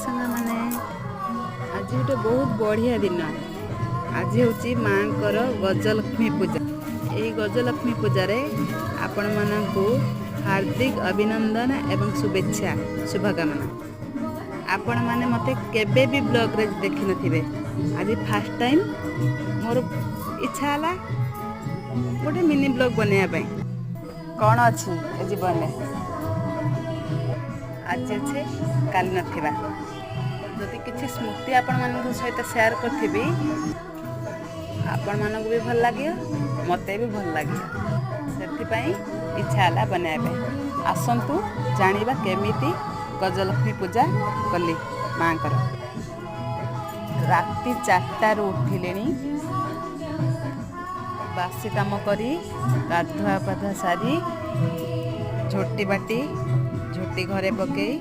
संगा माने आज गोटे बहुत बढ़िया दिन। आज हूँ माँकर गजलक्ष्मी पूजा। यही गजलक्ष्मी पूजा रे आपण मानकु हार्दिक अभिनंदन एवं शुभेच्छा शुभकामना। आपण माने मते केबे भी ब्लॉग रे देखि नथिबे। आज फर्स्ट टाइम मोर इच्छा हला गोटे मिनी ब्लॉग बनैया पई। कौन अछि ए जीवन में आज अच्छे काल नथिबा। जदि किसी स्मृति आपण मानक सहित शेयर करथिबी आपण मानक भी भल लागियो मते भी भल लागियो। सेथिपाई इच्छा हला बनाबे। आसंतु जानिबा केमिति गजलक्ष्मी पूजा कली माँकर। राति 4 रु उठिलेनी बासी काम करी गाधुआ पाधुआ सारी झोटी बाटी झोटी घरे पकई